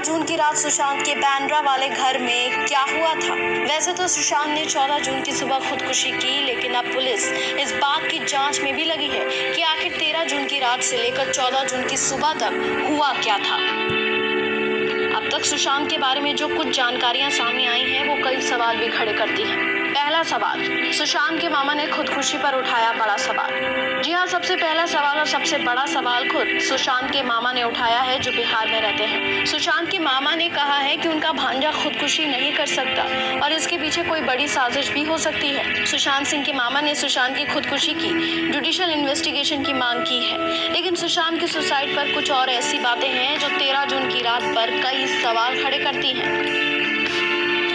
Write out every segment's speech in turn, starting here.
जून की रात सुशांत के बांद्रा वाले घर में क्या हुआ था। वैसे तो सुशांत ने 14 जून की सुबह खुदकुशी की, लेकिन अब पुलिस इस बात की जांच में भी लगी है कि आखिर 13 जून की रात से लेकर 14 जून की सुबह तक हुआ क्या था। अब तक सुशांत के बारे में जो कुछ जानकारियां सामने आई हैं, वो कई सवाल भी खड़े करती हैं। पहला सवाल, सुशांत के मामा ने खुदकुशी पर उठाया बड़ा सवाल। जी हाँ, सबसे पहला सवाल और सबसे बड़ा सवाल खुद सुशांत के मामा ने उठाया है, जो बिहार में रहते हैं। सुशांत के मामा ने कहा है कि उनका भांजा खुदकुशी नहीं कर सकता और इसके पीछे कोई बड़ी साजिश भी हो सकती है। सुशांत सिंह के मामा ने सुशांत की खुदकुशी की जुडिशियल इन्वेस्टिगेशन की मांग की है, लेकिन सुशांत की सुसाइड पर कुछ और ऐसी बातें हैं जो 13 जून की रात पर कई सवाल खड़े करती हैं।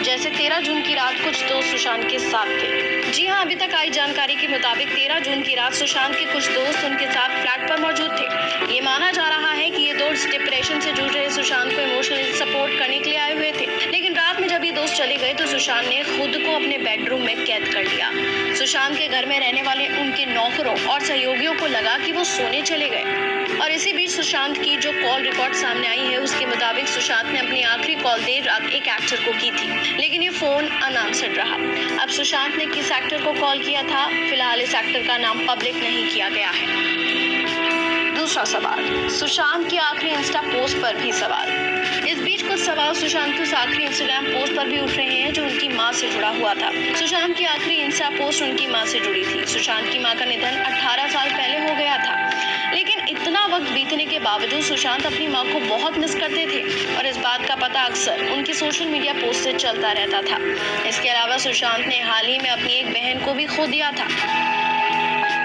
जैसे 13 जून की रात कुछ दोस्त सुशांत के साथ थे। जी हाँ, अभी तक आई जानकारी के मुताबिक 13 जून की रात सुशांत के कुछ दोस्त उनके साथ फ्लैट पर मौजूद थे। ये माना जा रहा है कि ये दोस्त डिप्रेशन से जूझ रहे सुशांत को इमोशनली सपोर्ट करने के लिए आए हुए थे, लेकिन रात में जब ये दोस्त चले गए तो सुशांत ने खुद को अपने बेडरूम में कैद कर लिया। सुशांत के घर में रहने वाले उनके नौकरों और सहयोगियों को लगा कि वो सोने चले गए, और इसी बीच सुशांत की जो कॉल रिकॉर्ड सामने आई है, उसके मुताबिक सुशांत ने अपनी आखिरी कॉल देर रात एक एक्टर को की थी, लेकिन ये फोन अनआंसर्ड रहा। अब सुशांत ने किस एक्टर को कॉल किया था, फिलहाल इस एक्टर का नाम पब्लिक नहीं किया गया है। दूसरा सवाल, सुशांत की आखिरी इंस्टा पोस्ट पर भी सवाल। इस बीच कुछ सवाल सुशांत के उस आखिरी इंस्टाग्राम पोस्ट पर भी उठ रहे हैं जो उनकी मां से जुड़ा हुआ था। सुशांत की आखिरी इंस्टा पोस्ट उनकी मां से जुड़ी थी। सुशांत की मां का निधन 18 साल पहले हो गया था, लेकिन इतना वक्त बीतने के बावजूद सुशांत अपनी मां को बहुत मिस करते थे, और इस बात का पता अक्सर उनकी सोशल मीडिया पोस्ट से चलता रहता था। इसके अलावा सुशांत ने हाल ही में अपनी एक बहन को भी खो दिया था।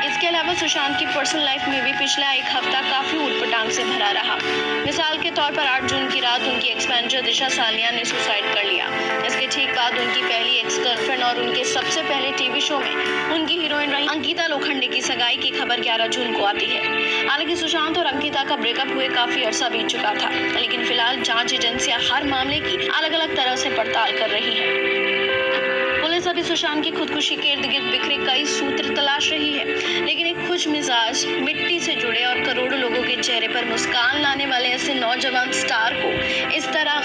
इसके अलावा सुशांत की पर्सनल लाइफ में भी पिछला एक हफ्ता काफी ऊट-पटांग से भरा रहा। मिसाल के तौर पर 8 जून की रात उनकी एक्स मैनेजर दिशा सालिया ने सुसाइड कर लिया। इसके ठीक बाद उनकी पहली एक्स गर्लफ्रेंड और उनके सबसे पहले टीवी शो में उनकी हीरोइन रही अंकिता लोखंडे की सगाई की खबर 11 जून को आती है। हालांकि सुशांत और अंकिता का ब्रेकअप हुए काफी अरसा बीत चुका था, लेकिन फिलहाल जांच एजेंसियां हर मामले की अलग-अलग तरह से पड़ताल कर रही है। पुलिस अभी सुशांत की खुदकुशी के इर्द गिर्द बिखरे कई सूत्र तलाश रही है, लेकिन एक खुश मिजाज, मिट्टी से जुड़े और करोड़ों लोगों के चेहरे पर मुस्कान लाने वाले ऐसे नौजवान स्टार को इस तरह